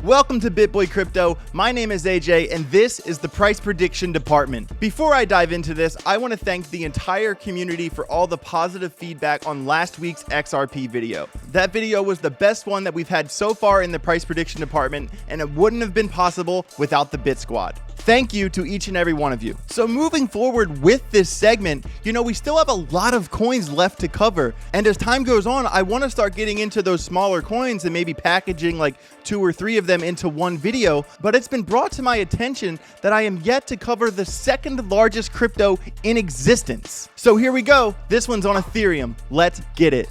Welcome to BitBoy Crypto. My name is AJ, and this is the price prediction department. Before I dive into this, I want to thank the entire community for all the positive feedback on last week's XRP video. That video was the best one that we've had so far in the price prediction department, and it wouldn't have been possible without the BitSquad. Thank you to each and every one of you. So moving forward with this segment, we still have a lot of coins left to cover. And as time goes on, I want to start getting into those smaller coins and maybe packaging like 2 or 3 of them into one video. But it's been brought to my attention that I am yet to cover the second largest crypto in existence. So here we go. This one's on Ethereum. Let's get it.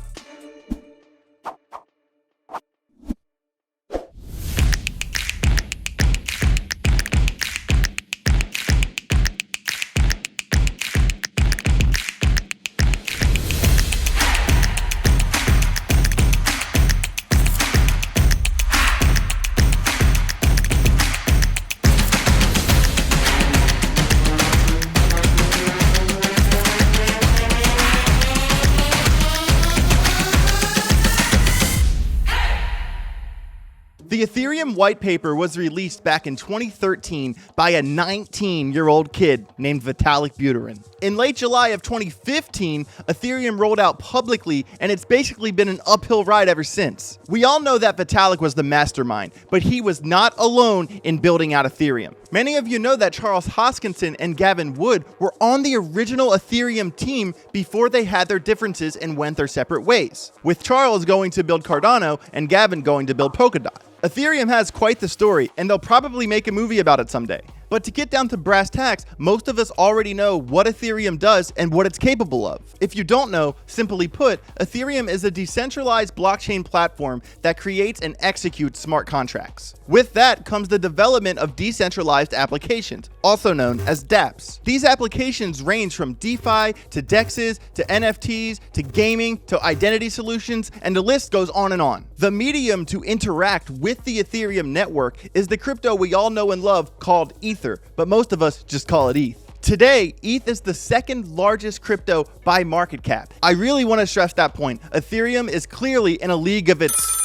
The Ethereum white paper was released back in 2013 by a 19-year-old kid named Vitalik Buterin. In late July of 2015, Ethereum rolled out publicly, and it's basically been an uphill ride ever since. We all know that Vitalik was the mastermind, but he was not alone in building out Ethereum. Many of you know that Charles Hoskinson and Gavin Wood were on the original Ethereum team before they had their differences and went their separate ways, with Charles going to build Cardano and Gavin going to build Polkadot. Ethereum has quite the story, and they'll probably make a movie about it someday. But to get down to brass tacks, most of us already know what Ethereum does and what it's capable of. If you don't know, simply put, Ethereum is a decentralized blockchain platform that creates and executes smart contracts. With that comes the development of decentralized applications, also known as dApps. These applications range from DeFi to DEXs to NFTs to gaming to identity solutions, and the list goes on and on. The medium to interact with the Ethereum network is the crypto we all know and love called Ether, but most of us just call it ETH. Today, ETH is the second largest crypto by market cap. I really want to stress that point. Ethereum is clearly in a league of its...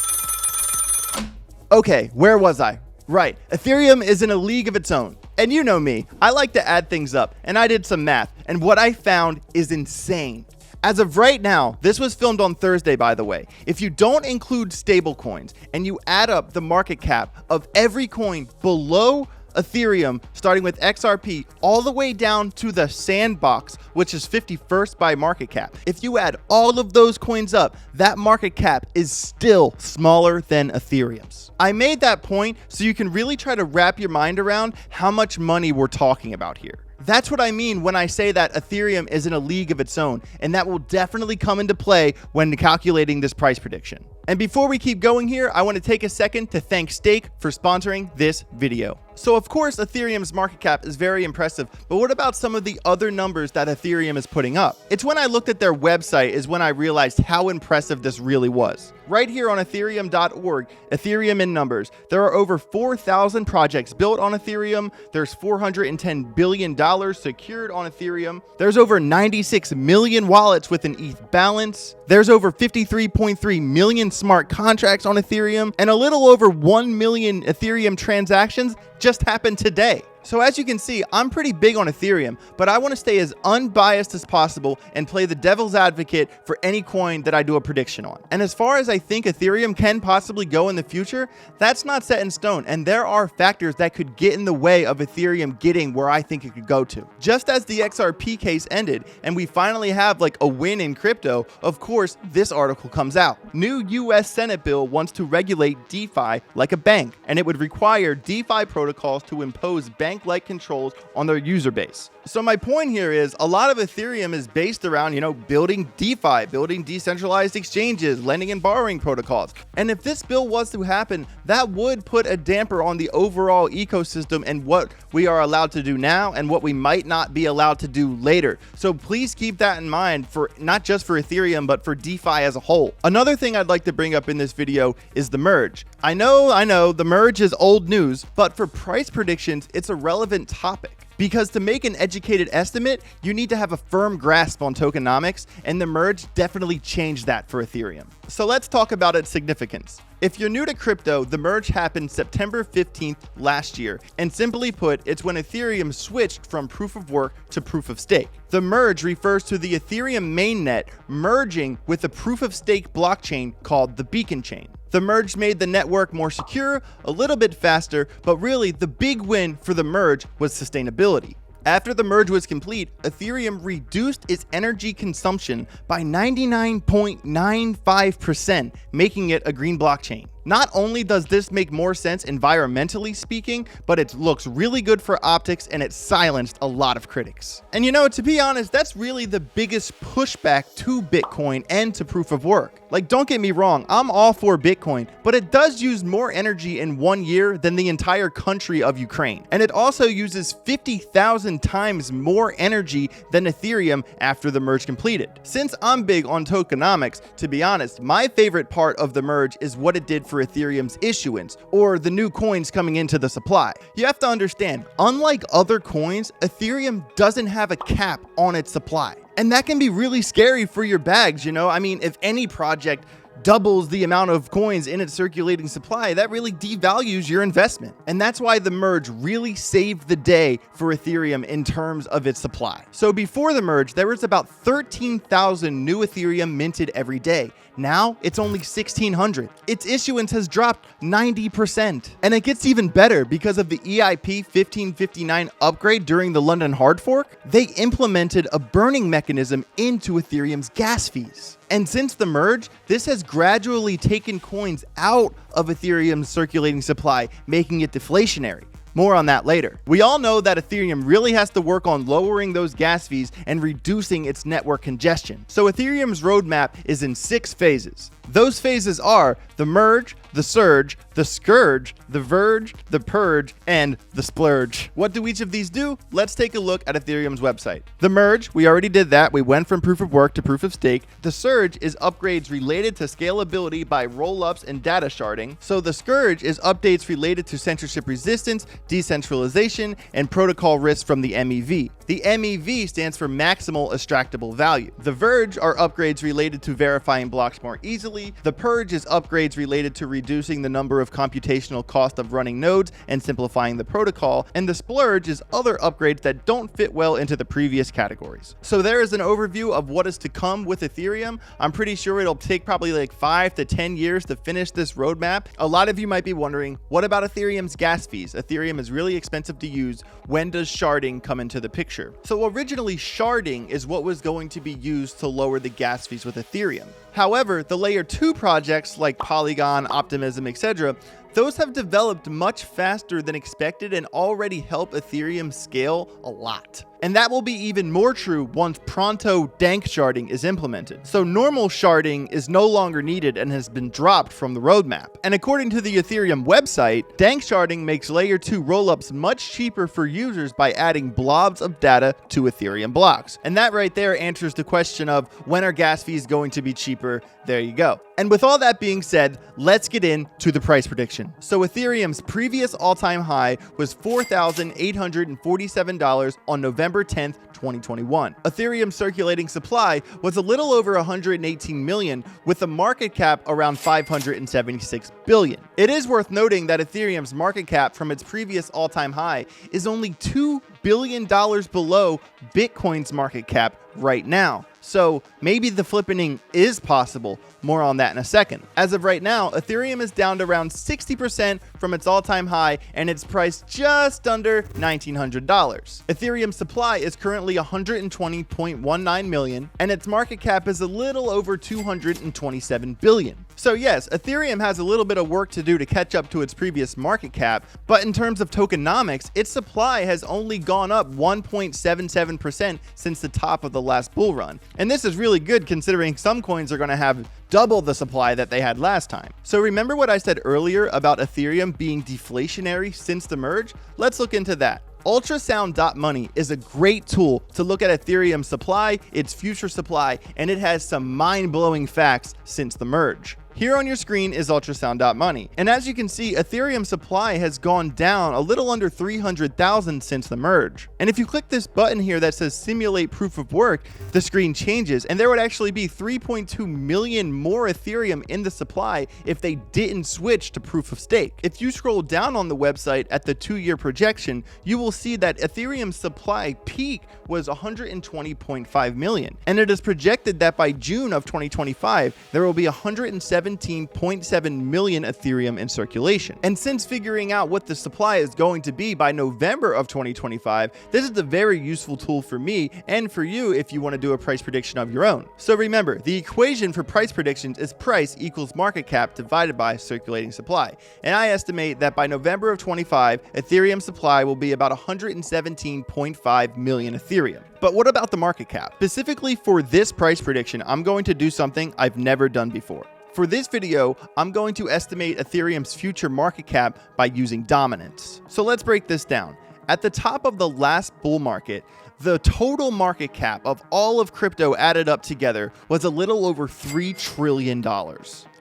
Okay, where was I? Right, Ethereum is in a league of its own. And you know me, I like to add things up, and I did some math, and what I found is insane. As of right now, this was filmed on Thursday, by the way. If you don't include stablecoins and you add up the market cap of every coin below Ethereum, starting with XRP all the way down to the sandbox, which is 51st by market cap. If you add all of those coins up, that market cap is still smaller than Ethereum's. I made that point so you can really try to wrap your mind around how much money we're talking about here. That's what I mean when I say that Ethereum is in a league of its own, and that will definitely come into play when calculating this price prediction. And before we keep going here, I want to take a second to thank Stake for sponsoring this video. So of course, Ethereum's market cap is very impressive, but what about some of the other numbers that Ethereum is putting up? It's when I looked at their website is when I realized how impressive this really was. Right here on ethereum.org, Ethereum in numbers, there are over 4,000 projects built on Ethereum. There's $410 billion secured on Ethereum. There's over 96 million wallets with an ETH balance. There's over 53.3 million smart contracts on Ethereum, and a little over 1 million Ethereum transactions just happened today. So as you can see, I'm pretty big on Ethereum, but I want to stay as unbiased as possible and play the devil's advocate for any coin that I do a prediction on. And as far as I think Ethereum can possibly go in the future, that's not set in stone, and there are factors that could get in the way of Ethereum getting where I think it could go to. Just as the XRP case ended and we finally have like a win in crypto, of course, this article comes out. New US Senate bill wants to regulate DeFi like a bank, and it would require DeFi protocols to impose bank-like controls on their user base. So my point here is a lot of Ethereum is based around, building DeFi, building decentralized exchanges, lending and borrowing protocols. And if this bill was to happen, that would put a damper on the overall ecosystem and what we are allowed to do now and what we might not be allowed to do later. So please keep that in mind for not just for Ethereum, but for DeFi as a whole. Another thing I'd like to bring up in this video is the merge. I know the merge is old news, but for price predictions, it's a relevant topic. Because to make an educated estimate, you need to have a firm grasp on tokenomics, and the merge definitely changed that for Ethereum. So let's talk about its significance. If you're new to crypto, the merge happened September 15th last year, and simply put, it's when Ethereum switched from proof of work to proof of stake. The merge refers to the Ethereum mainnet merging with a proof of stake blockchain called the Beacon chain. The merge made the network more secure, a little bit faster, but really the big win for the merge was sustainability. After the merge was complete, Ethereum reduced its energy consumption by 99.95%, making it a green blockchain. Not only does this make more sense environmentally speaking, but it looks really good for optics and it silenced a lot of critics. And you know, to be honest, that's really the biggest pushback to Bitcoin and to proof of work. Like, don't get me wrong, I'm all for Bitcoin, but it does use more energy in 1 year than the entire country of Ukraine. And it also uses 50,000 times more energy than Ethereum after the merge completed. Since I'm big on tokenomics, to be honest, my favorite part of the merge is what it did for Ethereum's issuance, or the new coins coming into the supply. You have to understand, unlike other coins, Ethereum doesn't have a cap on its supply. And that can be really scary for your bags, you know? I mean, if any project doubles the amount of coins in its circulating supply, that really devalues your investment. And that's why the merge really saved the day for Ethereum in terms of its supply. So before the merge, there was about 13,000 new Ethereum minted every day. Now it's only 1,600. Its issuance has dropped 90%. And it gets even better because of the EIP 1559 upgrade during the London hard fork. They implemented a burning mechanism into Ethereum's gas fees. And since the merge, this has gradually taken coins out of Ethereum's circulating supply, making it deflationary. More on that later. We all know that Ethereum really has to work on lowering those gas fees and reducing its network congestion. So Ethereum's roadmap is in 6 phases. Those phases are the merge, the surge, the scourge, the verge, the purge, and the splurge. What do each of these do? Let's take a look at Ethereum's website. The merge, we already did that. We went from proof of work to proof of stake. The surge is upgrades related to scalability by rollups and data sharding. So the scourge is updates related to censorship resistance, decentralization, and protocol risks from the MEV. The MEV stands for maximal extractable value. The verge are upgrades related to verifying blocks more easily. The purge is upgrades related to reducing the number of computational cost of running nodes and simplifying the protocol. And the splurge is other upgrades that don't fit well into the previous categories. So there is an overview of what is to come with Ethereum. I'm pretty sure it'll take probably like 5 to 10 years to finish this roadmap. A lot of you might be wondering, what about Ethereum's gas fees? Ethereum is really expensive to use. When does sharding come into the picture? So originally, sharding is what was going to be used to lower the gas fees with Ethereum. However, the layer 2 projects like Polygon, Optimism, etc., those have developed much faster than expected and already help Ethereum scale a lot. And that will be even more true once Pronto dank sharding is implemented. So normal sharding is no longer needed and has been dropped from the roadmap. And according to the Ethereum website, dank sharding makes layer 2 rollups much cheaper for users by adding blobs of data to Ethereum blocks. And that right there answers the question of when are gas fees going to be cheaper? There you go. And with all that being said, let's get into the price prediction. So Ethereum's previous all-time high was $4,847 on November 10th, 2021. Ethereum's circulating supply was a little over 118 million, with a market cap around 576 billion. It is worth noting that Ethereum's market cap from its previous all-time high is only $2 billion below Bitcoin's market cap right now. So maybe the flippening is possible. More on that in a second. As of right now, Ethereum is down to around 60% from its all-time high, and it's priced just under $1,900. Ethereum's supply is currently 120.19 million, and its market cap is a little over 227 billion. So yes, Ethereum has a little bit of work to do to catch up to its previous market cap, but in terms of tokenomics, its supply has only gone up 1.77% since the top of the last bull run. And this is really good considering some coins are going to have double the supply that they had last time. So remember what I said earlier about Ethereum being deflationary since the merge? Let's look into that. Ultrasound.money is a great tool to look at Ethereum's supply, its future supply, and it has some mind-blowing facts since the merge. Here on your screen is ultrasound.money, and as you can see, Ethereum supply has gone down a little under 300,000 since the merge. And if you click this button here that says simulate proof of work, the screen changes and there would actually be 3.2 million more Ethereum in the supply if they didn't switch to proof of stake. If you scroll down on the website at the 2-year projection, you will see that Ethereum's supply peak was 120.5 million, and it is projected that by June of 2025 there will be 117.7 million Ethereum in circulation. And since figuring out what the supply is going to be by November of 2025, this is a very useful tool for me and for you if you want to do a price prediction of your own. So remember, the equation for price predictions is price equals market cap divided by circulating supply, and I estimate that by November of 25, Ethereum supply will be about 117.5 million Ethereum. But what about the market cap? Specifically for this price prediction, I'm going to do something I've never done before. For this video, I'm going to estimate Ethereum's future market cap by using dominance. So let's break this down. At the top of the last bull market, the total market cap of all of crypto added up together was a little over $3 trillion.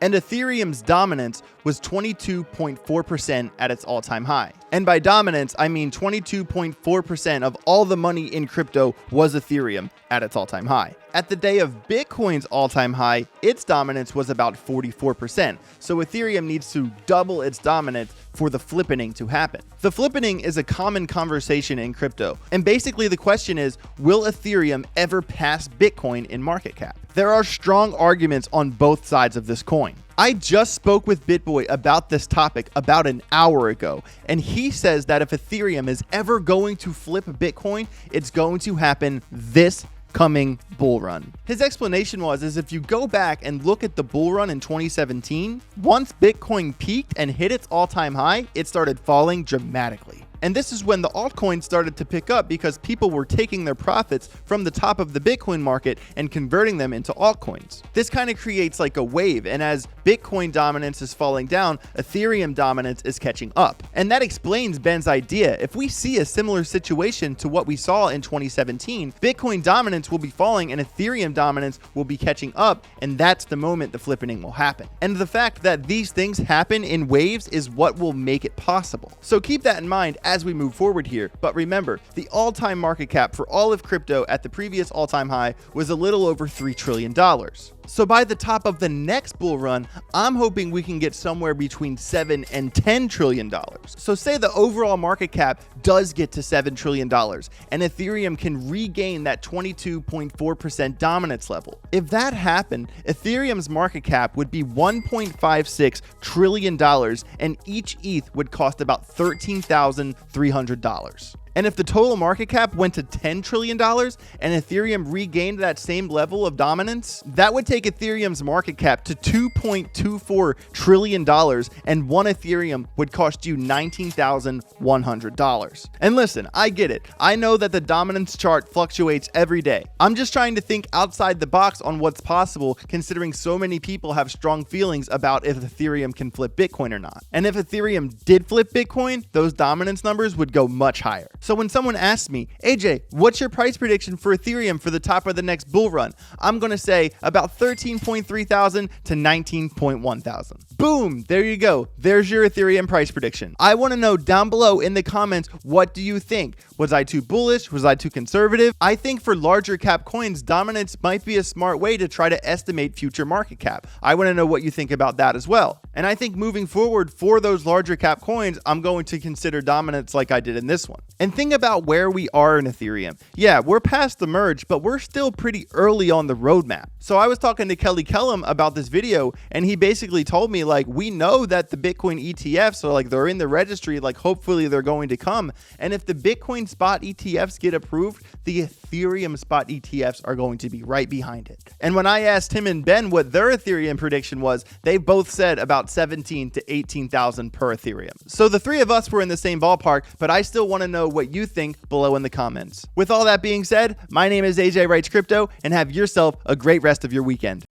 And Ethereum's dominance was 22.4% at its all-time high. And by dominance, I mean 22.4% of all the money in crypto was Ethereum at its all-time high. At the day of Bitcoin's all-time high, its dominance was about 44%. So Ethereum needs to double its dominance for the flippening to happen. The flippening is a common conversation in crypto. And basically the question is, will Ethereum ever pass Bitcoin in market cap? There are strong arguments on both sides of this coin. I just spoke with BitBoy about this topic about an hour ago, and he says that if Ethereum is ever going to flip Bitcoin, it's going to happen this coming bull run. His explanation was if you go back and look at the bull run in 2017, once Bitcoin peaked and hit its all-time high, it started falling dramatically. And this is when the altcoins started to pick up because people were taking their profits from the top of the Bitcoin market and converting them into altcoins. This kind of creates like a wave, and as Bitcoin dominance is falling down, Ethereum dominance is catching up. And that explains Ben's idea. If we see a similar situation to what we saw in 2017, Bitcoin dominance will be falling and Ethereum dominance will be catching up, and that's the moment the flippening will happen. And the fact that these things happen in waves is what will make it possible. So keep that in mind as we move forward here. But remember, the all-time market cap for all of crypto at the previous all-time high was a little over $3 trillion. So by the top of the next bull run, I'm hoping we can get somewhere between $7 and $10 trillion. So say the overall market cap does get to $7 trillion and Ethereum can regain that 22.4% dominance level. If that happened, Ethereum's market cap would be $1.56 trillion and each ETH would cost about $13,300. And if the total market cap went to $10 trillion and Ethereum regained that same level of dominance, that would take Ethereum's market cap to $2.24 trillion, and one Ethereum would cost you $19,100. And listen, I get it. I know that the dominance chart fluctuates every day. I'm just trying to think outside the box on what's possible, considering so many people have strong feelings about if Ethereum can flip Bitcoin or not. And if Ethereum did flip Bitcoin, those dominance numbers would go much higher. So when someone asks me, AJ, what's your price prediction for Ethereum for the top of the next bull run? I'm going to say about 13.3 thousand to 19.1 thousand. Boom, there you go. There's your Ethereum price prediction. I want to know down below in the comments, what do you think? Was I too bullish? Was I too conservative? I think for larger cap coins, dominance might be a smart way to try to estimate future market cap. I want to know what you think about that as well. And I think moving forward for those larger cap coins, I'm going to consider dominance like I did in this one. And think about where we are in Ethereum. Yeah, we're past the merge, but we're still pretty early on the roadmap. So I was talking to Kelly Kellum about this video, and he basically told me, like, we know that the Bitcoin ETFs are like, they're in the registry, like hopefully they're going to come. And if the Bitcoin spot ETFs get approved, the Ethereum spot ETFs are going to be right behind it. And when I asked him and Ben what their Ethereum prediction was, they both said about 17 to 18,000 per Ethereum. So the three of us were in the same ballpark, but I still want to know what you think below in the comments. With all that being said, my name is AJ Writes Crypto, and have yourself a great rest of your weekend.